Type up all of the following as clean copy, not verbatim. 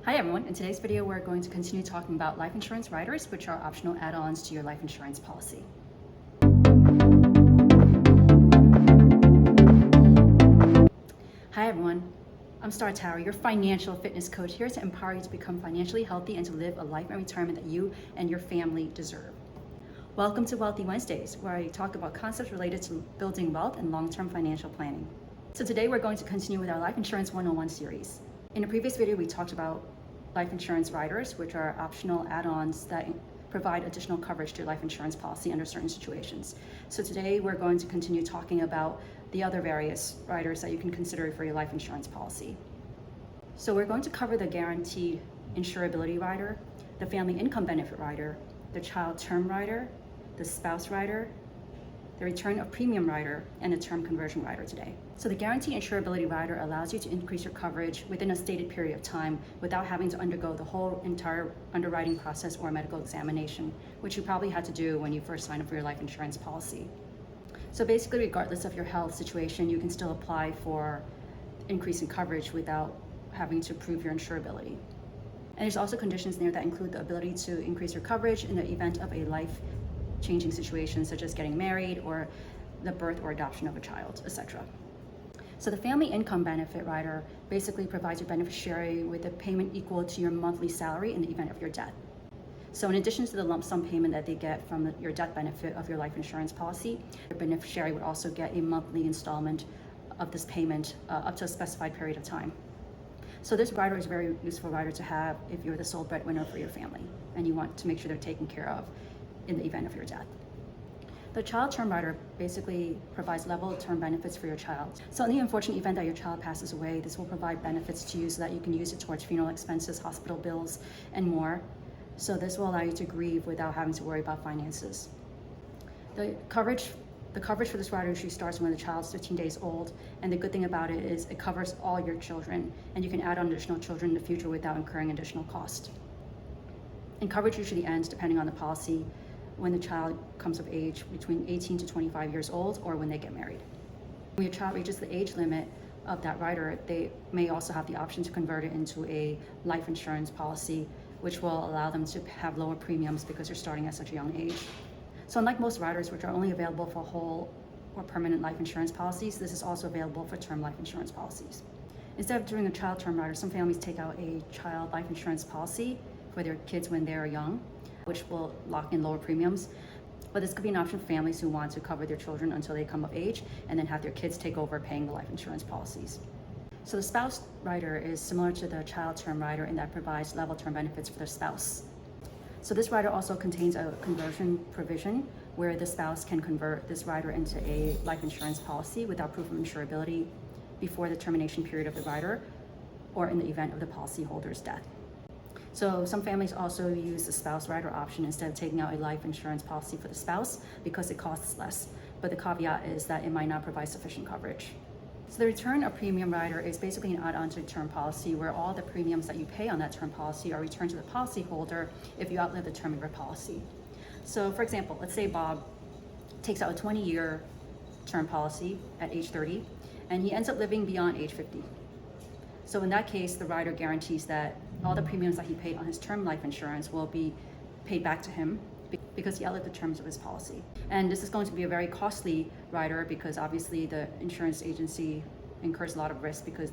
Hi everyone, in today's video we're going to continue talking about life insurance riders, which are optional add-ons to your life insurance policy. Hi everyone, I'm Star Tower, your financial fitness coach, here to empower you to become financially healthy and to live a life and retirement that you and your family deserve. Welcome to Wealthy Wednesdays, where I talk about concepts related to building wealth and long-term financial planning. So today we're going to continue with our Life Insurance 101 series. In a previous video, we talked about life insurance riders, which are optional add-ons that provide additional coverage to your life insurance policy under certain situations. So today we're going to continue talking about the other various riders that you can consider for your life insurance policy. So we're going to cover the Guaranteed Insurability rider, the Family Income Benefit rider, the Child Term rider, the Spouse rider, the Return of Premium rider, and the Term Conversion rider today. So the Guaranteed Insurability rider allows you to increase your coverage within a stated period of time without having to undergo the whole entire underwriting process or medical examination, which you probably had to do when you first signed up for your life insurance policy. So basically, regardless of your health situation, you can still apply for increasing coverage without having to prove your insurability. And there's also conditions there that include the ability to increase your coverage in the event of a life-changing situation, such as getting married or the birth or adoption of a child, etc. So the Family Income Benefit rider basically provides your beneficiary with a payment equal to your monthly salary in the event of your death. So in addition to the lump sum payment that they get from your death benefit of your life insurance policy, your beneficiary would also get a monthly installment of this payment up to a specified period of time. So this rider is a very useful rider to have if you're the sole breadwinner for your family and you want to make sure they're taken care of in the event of your death. The Child Term rider basically provides level term benefits for your child. So in the unfortunate event that your child passes away, this will provide benefits to you so that you can use it towards funeral expenses, hospital bills, and more. So this will allow you to grieve without having to worry about finances. The coverage for this rider usually starts when the child's 15 days old, and the good thing about it is it covers all your children, and you can add on additional children in the future without incurring additional cost. And coverage usually ends, depending on the policy, when the child comes of age between 18 to 25 years old or when they get married. When your child reaches the age limit of that rider, they may also have the option to convert it into a life insurance policy, which will allow them to have lower premiums because you're starting at such a young age. So unlike most riders, which are only available for whole or permanent life insurance policies, this is also available for term life insurance policies. Instead of doing a child term rider, some families take out a child life insurance policy for their kids when they're young, which will lock in lower premiums. But this could be an option for families who want to cover their children until they come of age and then have their kids take over paying the life insurance policies. So the spouse rider is similar to the child term rider in that it provides level term benefits for their spouse. So this rider also contains a conversion provision where the spouse can convert this rider into a life insurance policy without proof of insurability before the termination period of the rider or in the event of the policyholder's death. So some families also use the spouse rider option instead of taking out a life insurance policy for the spouse because it costs less. But the caveat is that it might not provide sufficient coverage. So the Return of Premium rider is basically an add-on to a term policy where all the premiums that you pay on that term policy are returned to the policyholder if you outlive the term of your policy. So for example, let's say Bob takes out a 20-year term policy at age 30 and he ends up living beyond age 50. So in that case, the rider guarantees that all the premiums that he paid on his term life insurance will be paid back to him because he outlived the terms of his policy. And this is going to be a very costly rider because obviously the insurance agency incurs a lot of risk because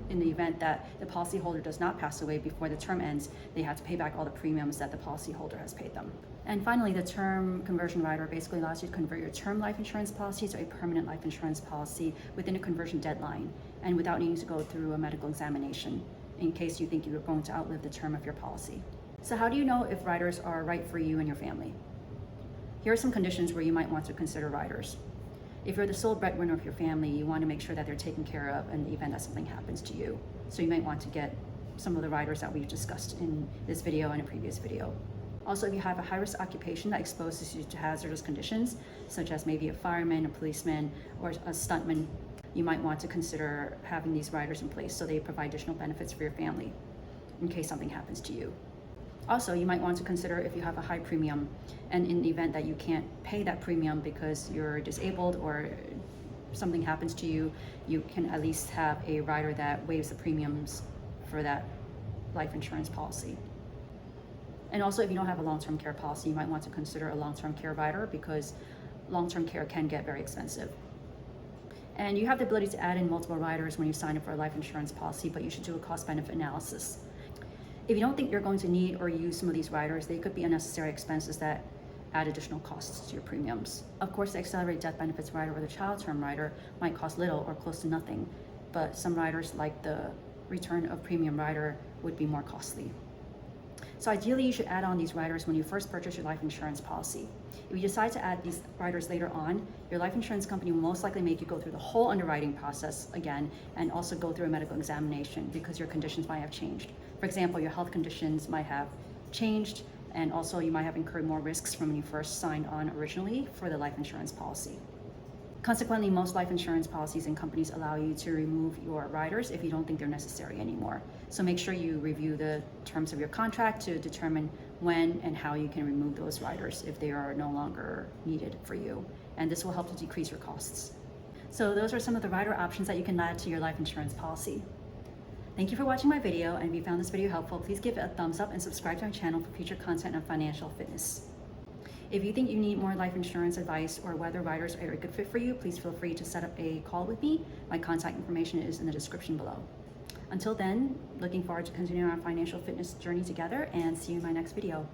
in the event that the policyholder does not pass away before the term ends, they have to pay back all the premiums that the policyholder has paid them. And finally, the Term Conversion rider basically allows you to convert your term life insurance policy to a permanent life insurance policy within a conversion deadline and without needing to go through a medical examination in case you think you're going to outlive the term of your policy. So how do you know if riders are right for you and your family? Here are some conditions where you might want to consider riders. If you're the sole breadwinner of your family, you want to make sure that they're taken care of in the event that something happens to you. So you might want to get some of the riders that we've discussed in this video and a previous video. Also, if you have a high-risk occupation that exposes you to hazardous conditions, such as maybe a fireman, a policeman, or a stuntman, you might want to consider having these riders in place so they provide additional benefits for your family in case something happens to you. Also, you might want to consider if you have a high premium and in the event that you can't pay that premium because you're disabled or something happens to you, you can at least have a rider that waives the premiums for that life insurance policy. And also, if you don't have a long-term care policy, you might want to consider a long-term care rider because long-term care can get very expensive. And you have the ability to add in multiple riders when you sign up for a life insurance policy, but you should do a cost-benefit analysis. If you don't think you're going to need or use some of these riders, they could be unnecessary expenses that add additional costs to your premiums. Of course, the accelerated death benefits rider or the child term rider might cost little or close to nothing, but some riders like the return of premium rider would be more costly. So ideally, you should add on these riders when you first purchase your life insurance policy. If you decide to add these riders later on, your life insurance company will most likely make you go through the whole underwriting process again and also go through a medical examination because your conditions might have changed. For example, your health conditions might have changed, and also you might have incurred more risks from when you first signed on originally for the life insurance policy. Consequently, most life insurance policies and companies allow you to remove your riders if you don't think they're necessary anymore. So make sure you review the terms of your contract to determine when and how you can remove those riders if they are no longer needed for you. And this will help to decrease your costs. So those are some of the rider options that you can add to your life insurance policy. Thank you for watching my video, and if you found this video helpful, please give it a thumbs up and subscribe to my channel for future content on financial fitness. If you think you need more life insurance advice or whether riders are a good fit for you, please feel free to set up a call with me. My contact information is in the description below. Until then, looking forward to continuing our financial fitness journey together, and see you in my next video.